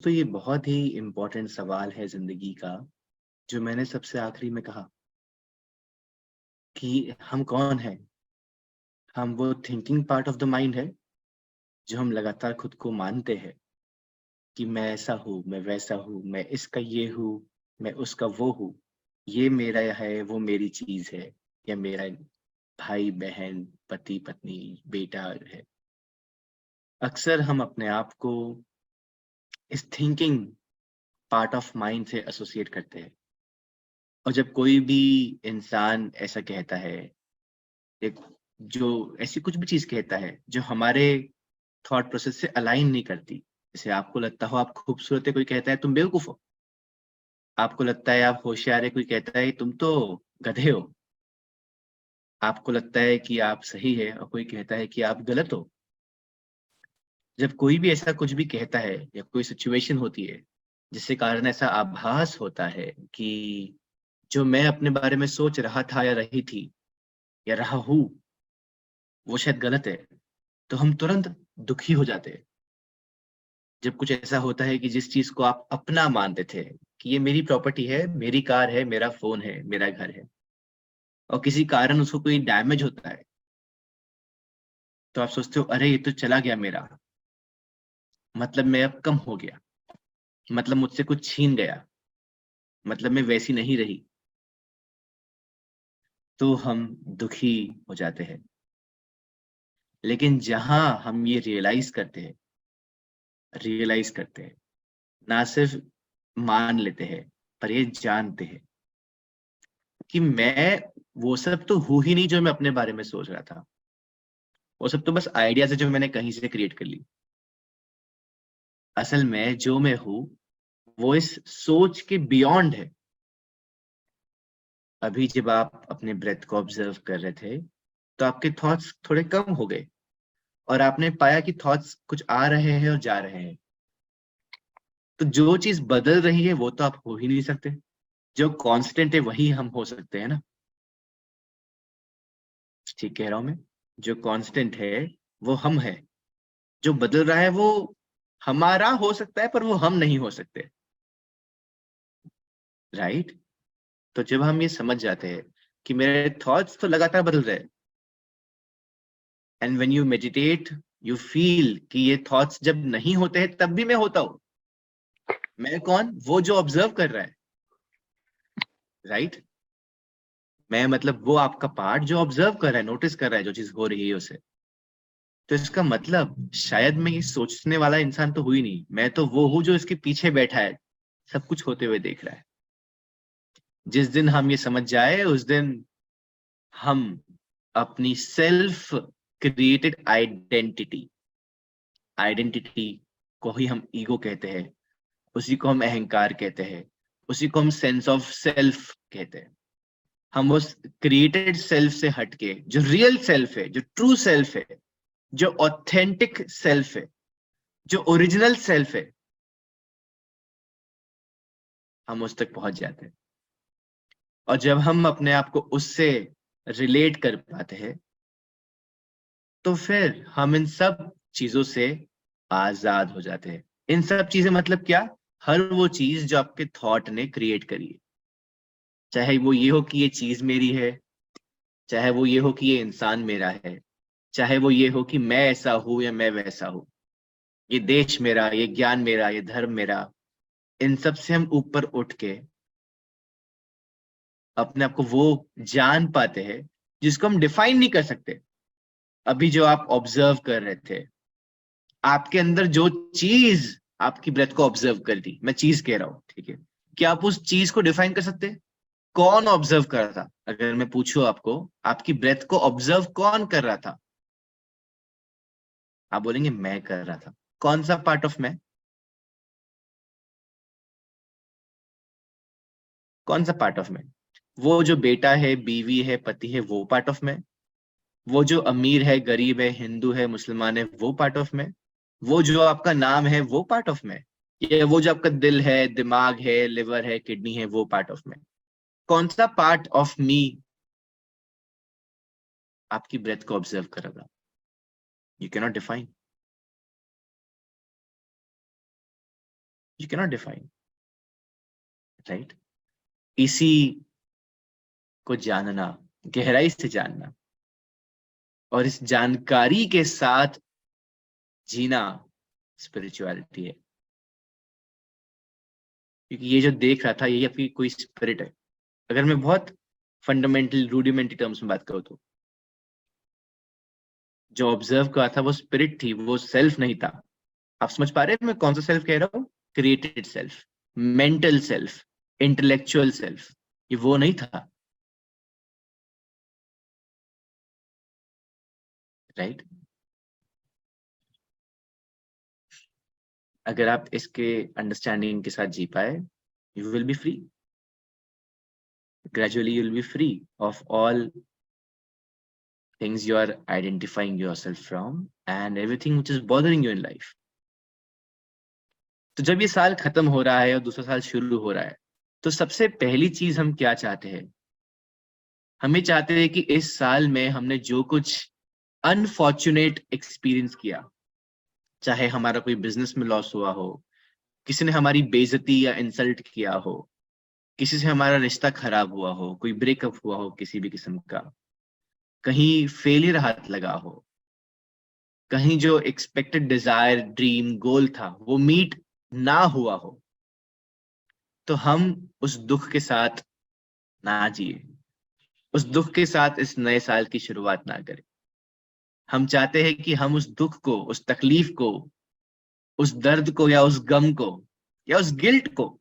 तो ये बहुत ही इम्पोर्टेंट सवाल है ज़िंदगी का, जो मैंने सबसे आखिरी में कहा कि हम कौन हैं? हम वो thinking part of the mind है, जो हम लगातार खुद को मानते हैं कि मैं ऐसा हूँ, मैं वैसा हूँ, मैं इसका ये हूँ, मैं उसका वो हूँ। ये मेरा है, वो मेरी चीज़ है या मेरा भाई-बहन, पति-पत्नी, बेटा है। अक्सर हम अपने आप को इस थिंकिंग पार्ट ऑफ माइंड से एसोसिएट करते हैं और जब कोई भी इंसान ऐसा कहता है एक जो ऐसी कुछ भी चीज़ कहता है, जो हमारे थॉट प्रोसेस से अलाइन नहीं करती। जैसे आपको लगता हो आप खूबसूरत है, कोई कहता है तुम बेवकूफ़ हो। आपको लगता है आप होशियार है, कोई कहता है तुम तो गधे हो। आपको लगता है कि आप सही है और कोई कहता है कि आप गलत हो। जब कोई भी ऐसा कुछ भी कहता है या कोई सिचुएशन होती है, जिसके कारण ऐसा आभास होता है कि जो मैं अपने बारे में सोच रहा था या रही थी या रहा हूँ, वो शायद गलत है, तो हम तुरंत दुखी हो जाते हैं। जब कुछ ऐसा होता है कि जिस चीज़ को आप अपना मानते थे कि ये मेरी प्रॉपर्टी है, मेरी कार है, मेरा फ़ोन है, मेरा घर है और किसी कारण उसको कोई डैमेज होता है, तो आप सोचते हो अरे! ये तो चला गया मेरा, मतलब मैं अब कम हो गया, मतलब मुझसे कुछ छीन गया, मतलब मैं वैसी नहीं रही, तो हम दुखी हो जाते हैं। लेकिन जहाँ हम ये रियलाइज़ करते हैं, ना सिर्फ़ मान लेते हैं, पर ये जानते हैं कि मैं वो सब तो हूँ ही नहीं जो मैं अपने बारे में सोच रहा था। वो सब तो बस आइडियाज़ है जो मैंने कहीं से क्रिएट कर ली। असल में जो मैं हूँ, वो इस सोच के बियॉन्ड है। अभी जब आप अपने ब्रेथ को ऑब्ज़र्व कर रहे थे, तो आपके थॉट्स थोड़े कम हो गए और आपने पाया कि थॉट्स कुछ आ रहे हैं और जा रहे हैं। तो जो चीज़ बदल रही है, वो तो आप हो ही नहीं सकते। जो कांस्टेंट है, वही हम हो सकते हैं ना। ठीक कह रहा हूँ मैं? जो कांस्टेंट है, वो हम हैं। जो बदल रहा है, वो हमारा हो सकता है, पर वो हम नहीं हो सकते। राइट? तो जब हम ये समझ जाते हैं कि मेरे थॉट्स तो लगातार बदल रहे हैं and when you meditate you feel कि ये थॉट्स जब नहीं होते हैं तब भी मैं होता हूँ। मैं कौन? वो जो ऑब्जर्व कर रहा है, राइट? मैं मतलब वो आपका पार्ट जो ऑब्जर्व कर रहा है, नोटिस कर रहा है जो चीज़ हो रही है उसे। तो इसका मतलब शायद मैं ये सोचने वाला इंसान तो हूँ ही नहीं, मैं तो वो हूँ जो इसके पीछे बैठा है, सब कुछ होते हुए देख रहा है। जिस दिन हम ये समझ जाए उस दिन हम अपनी सेल्फ क्रिएटेड आइडेंटिटी को ही हम ईगो कहते हैं, उसी को हम अहंकार कहते हैं, उसी को हम सेंस ऑफ सेल्फ कहते हैं। हम उस क्रिएटेड सेल्फ से हटके जो रियल सेल्फ है, जो ट्रू सेल्फ है, जो ऑथेंटिक सेल्फ है, जो ओरिजिनल सेल्फ है, हम उस तक पहुंच जाते हैं। और जब हम अपने आप को उससे रिलेट कर पाते हैं, तो फिर हम इन सब चीजों से आजाद हो जाते हैं। इन सब चीजें मतलब क्या? हर वो चीज जो आपके थॉट ने क्रिएट करी है, चाहे वो ये हो कि ये चीज मेरी है, चाहे वो ये हो कि ये इंसान मेरा है, चाहे वो ये हो कि मैं ऐसा हूं या मैं वैसा हूं, ये देश मेरा, ये ज्ञान मेरा, ये धर्म मेरा। इन सब से हम ऊपर उठ के अपने आप को वो जान पाते हैं जिसको हम डिफाइन नहीं कर सकते। अभी जो आप ऑब्जर्व कर रहे थे, आपके अंदर जो चीज आपकी ब्रेथ को ऑब्जर्व कर दी, मैं चीज कह रहा हूं, ठीक है? क्या आप उस चीज को डिफाइन कर सकते हैं? कौन ऑब्जर्व कर रहा था? अगर मैं पूछूं आपको, आपकी ब्रेथ को ऑब्जर्व कौन कर रहा था? आप बोलेंगे मैं कर रहा था। कौन सा पार्ट ऑफ मैं? कौन सा पार्ट ऑफ मैं? वो जो बेटा है, बीवी है, पति है, वो पार्ट ऑफ मैं? वो जो अमीर है, गरीब है, हिंदू है, मुसलमान है, वो पार्ट ऑफ मैं? वो जो आपका नाम है, वो पार्ट ऑफ मैं? ये वो जो आपका दिल है, दिमाग है, लिवर है, किडनी है, वो पार्ट ऑफ मैं? कौन सा पार्ट ऑफ मी आपकी ब्रेथ को ऑब्जर्व करेगा? You cannot define. You can not define, right? इसी को जानना, गहराई से जानना और इस जानकारी के साथ जीना स्पिरिचुअलिटी है। क्योंकि ये जो देख रहा था यही आपकी कोई स्पिरिट है। अगर मैं बहुत फंडामेंटल रूडिमेंटरी टर्म्स में बात करूं तो जो ऑब्जर्व करा था वो स्पिरिट थी, वो सेल्फ नहीं था। आप समझ पा रहे हैं मैं कौन सा सेल्फ कह रहा हूं? Created self, mental self, intellectual self, ये वो नहीं था, राइट? अगर आप इसके अंडरस्टैंडिंग के साथ जी पाए, you will B free, gradually you will be free of all things you are identifying yourself from and everything which is bothering you in life. तो जब ये साल खत्म हो रहा है और दूसरा साल शुरू हो रहा है, तो सबसे पहली चीज हम क्या चाहते हैं? हमें चाहते हैं कि इस साल में हमने जो कुछ अनफॉर्चुनेट एक्सपीरियंस किया, चाहे हमारा कोई बिजनेस में लॉस हुआ हो, किसी ने हमारी बेइज्जती या इंसल्ट किया हो, किसी से हमारा रिश्ता खराब हुआ हो, कोई ब्रेकअप हुआ हो किसी भी किस्म का, कहीं फेलियर हाथ लगा हो, कहीं जो एक्सपेक्टेड डिजायर, ड्रीम, गोल था वो मीट ना हुआ हो, तो हम उस दुख के साथ ना जिए, उस दुख के साथ इस नए साल की शुरुआत ना करें। हम चाहते हैं कि हम उस दुख को, उस तकलीफ को, उस दर्द को या उस गम को या उस गिल्ट को,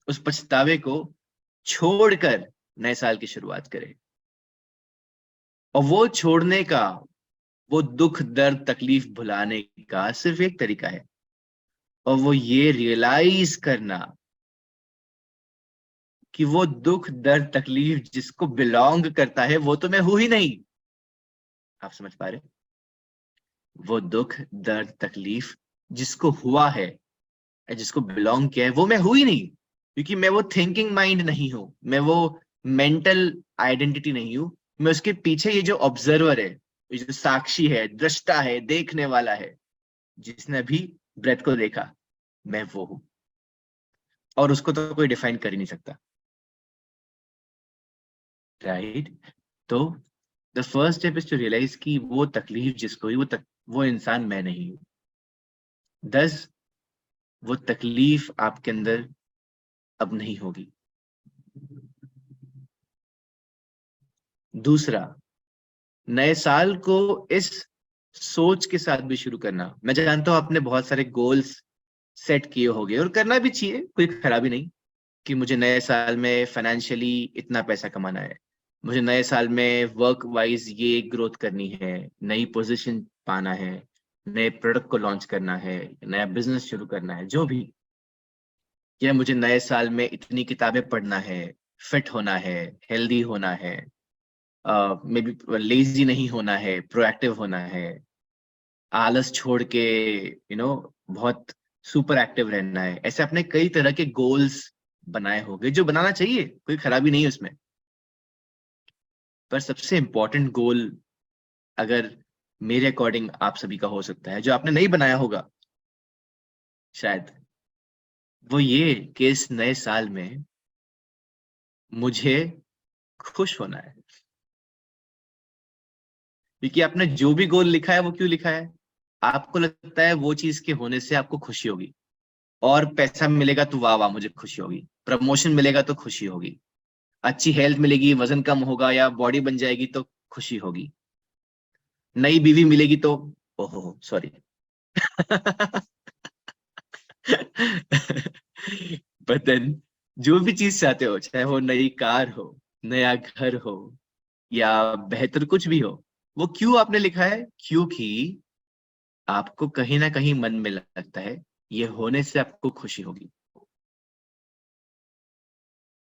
उस पछतावे को छोड़कर नए साल की शुरुआत करें। और वो छोड़ने का, वो दुख, दर्द, तकलीफ भुलाने का सिर्फ एक तरीका है, और वो ये रियलाइज करना कि वो दुख, दर्द, तकलीफ जिसको बिलोंग करता है वो तो मैं हूं ही नहीं। आप समझ पा रहे? वो दुख, दर्द, तकलीफ जिसको हुआ है, जिसको बिलोंग किया है, वो मैं हूं ही नहीं। क्योंकि मैं वो थिंकिंग माइंड नहीं हूं, मैं वो मेंटल आइडेंटिटी नहीं हूं। मैं उसके पीछे ये जो ऑब्जर्वर है, ये जो साक्षी है, दृष्टा है, देखने वाला है, जिसने अभी ब्रेथ को देखा, मैं वो हूं। और उसको तो कोई डिफाइन कर ही नहीं सकता, राइट? तो the first step is to realise कि वो तकलीफ जिसको हुई, वो इंसान मैं नहीं हूं। 10 वो तकलीफ आपके अंदर अब नहीं होगी। दूसरा, नए साल को इस सोच के साथ भी शुरू करना। मैं जानता हूं आपने बहुत सारे गोल्स सेट किए होंगे, और करना भी चाहिए, कोई खराबी नहीं, कि मुझे नए साल में फाइनेंशियली इतना पैसा कमाना है, मुझे नए साल में वर्क वाइज ये ग्रोथ करनी है, नई पोजीशन पाना है, नए प्रोडक्ट को लॉन्च करना है, नया बिजनेस शुरू करना है, जो भी, या मुझे नए साल में इतनी किताबें पढ़ना है, फिट होना है, हेल्दी होना है, मे बी लेजी नहीं होना है, प्रोएक्टिव होना है, आलस छोड़ के बहुत सुपर एक्टिव रहना है। ऐसे अपने कई तरह के गोल्स बनाए होंगे, जो बनाना चाहिए, कोई खराबी नहीं है उसमें। पर सबसे इंपॉर्टेंट गोल, अगर मेरे अकॉर्डिंग आप सभी का हो सकता है, जो आपने नहीं बनाया होगा शायद, वो ये कि इस नए साल में मुझे खुश होना है। क्योंकि आपने जो भी गोल लिखा है वो क्यों लिखा है? आपको लगता है वो चीज के होने से आपको खुशी होगी, और पैसा मिलेगा तो वाह वाह मुझे खुशी होगी, प्रमोशन मिलेगा तो खुशी होगी, अच्छी हेल्थ मिलेगी, वजन कम होगा या बॉडी बन जाएगी तो खुशी होगी, नई बीवी मिलेगी तो, ओहो सॉरी बट देन जो भी चीज चाहते हो, चाहे वो नई कार हो, नया घर हो, या बेहतर कुछ भी हो, वो क्यों आपने लिखा है? क्योंकि आपको कहीं ना कहीं मन में लगता है ये होने से आपको खुशी होगी।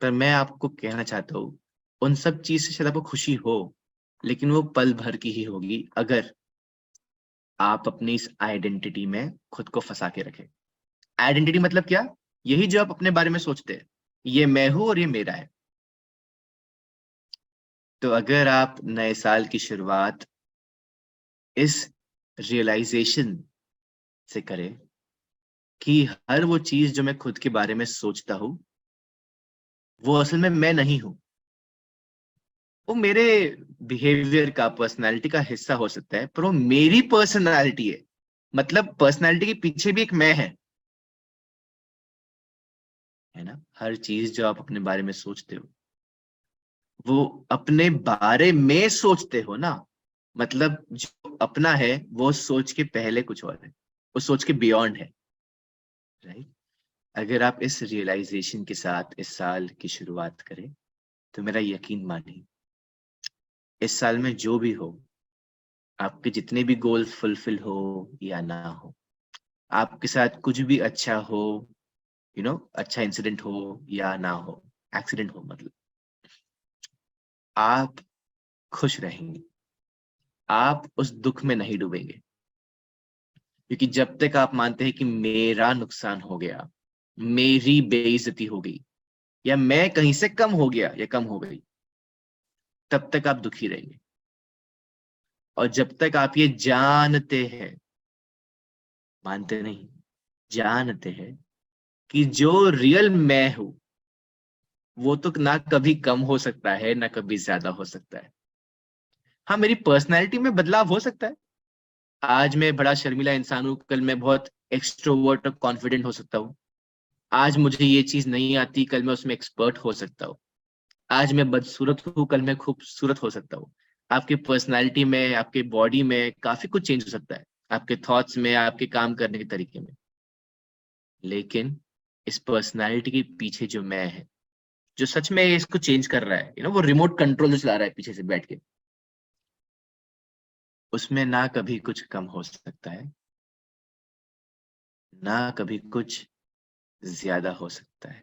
पर मैं आपको कहना चाहता हूँ, उन सब चीज से शायद आपको खुशी हो, लेकिन वो पल भर की ही होगी, अगर आप अपनी इस आइडेंटिटी में खुद को फंसा के रखें। आइडेंटिटी मतलब क्या? यही जो आप अपने बारे में सोचते हैं, ये मैं हूं और ये मेरा है। तो अगर आप नए साल की शुरुआत इस रियलाइजेशन से करें कि हर वो चीज जो मैं खुद के बारे में सोचता हूँ वो असल में मैं नहीं हूँ। वो मेरे बिहेवियर का, पर्सनालिटी का हिस्सा हो सकता है, पर वो मेरी पर्सनालिटी है। मतलब पर्सनालिटी के पीछे भी एक मैं है ना। हर चीज जो आप अपने बारे में सोचते हो वो अपने बारे में सोचते हो ना। मतलब जो अपना है वो सोच के पहले कुछ और है, वो सोच के बियॉन्ड है। राइट। अगर आप इस रियलाइजेशन के साथ इस साल की शुरुआत करें तो मेरा यकीन मानिए, इस साल में जो भी हो, आपके जितने भी गोल फुलफिल हो या ना हो, आपके साथ कुछ भी अच्छा हो, अच्छा इंसिडेंट हो या ना हो, एक्सीडेंट हो, मतलब आप खुश रहेंगे। आप उस दुख में नहीं डूबेंगे, क्योंकि जब तक आप मानते हैं कि मेरा नुकसान हो गया, मेरी बेइज्जती हो गई, या मैं कहीं से कम हो गया या कम हो गई, तब तक आप दुखी रहेंगे। और जब तक आप ये जानते हैं, मानते नहीं, जानते हैं कि जो रियल मैं हूं वो तो ना कभी कम हो सकता है ना कभी ज्यादा हो सकता है। हाँ, मेरी पर्सनैलिटी में बदलाव हो सकता है। आज मैं बड़ा शर्मीला इंसान हूँ, कल मैं बहुत एक्सट्रोवर्ट और कॉन्फिडेंट हो सकता हूँ। आज मुझे ये चीज नहीं आती, कल मैं उसमें एक्सपर्ट हो सकता हूँ। आज मैं बदसूरत हूँ, कल मैं खूबसूरत हो सकता हूँ। आपकी पर्सनैलिटी में, आपके बॉडी में काफी कुछ चेंज हो सकता है, आपके थॉट्स में, आपके काम करने के तरीके में। लेकिन इस पर्सनैलिटी के पीछे जो मैं है, जो सच में इसको चेंज कर रहा है, वो रिमोट कंट्रोल जो चला रहा है पीछे से बैठ के, उसमें ना कभी कुछ कम हो सकता है, ना कभी कुछ ज्यादा हो सकता है।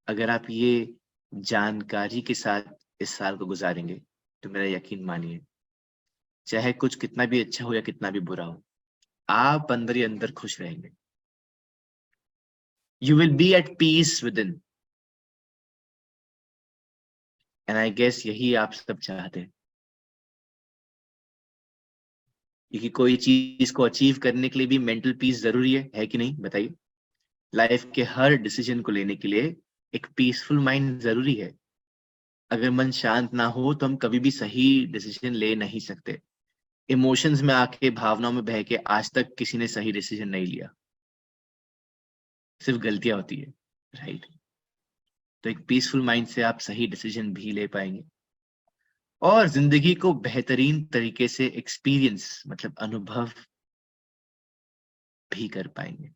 अगर आप ये जानकारी के साथ इस साल को गुजारेंगे तो मेरा यकीन मानिए, चाहे कुछ कितना भी अच्छा हो या कितना भी बुरा हो, आप अंदर ही अंदर खुश रहेंगे। You will be at peace within. And I guess यही आप सब चाहते हैं, क्योंकि कोई चीज को अचीव करने के लिए भी मेंटल पीस जरूरी है कि नहीं, बताइए। लाइफ के हर डिसीजन को लेने के लिए एक पीसफुल माइंड जरूरी है। अगर मन शांत ना हो तो हम कभी भी सही डिसीजन ले नहीं सकते। इमोशंस में आके, भावनाओं में बह के आज तक किसी ने सही डिसीजन नहीं लिया, सिर्फ गलतियां होती है। राइट। तो एक पीसफुल माइंड से आप सही डिसीजन भी ले पाएंगे और जिंदगी को बेहतरीन तरीके से एक्सपीरियंस, मतलब अनुभव भी कर पाएंगे।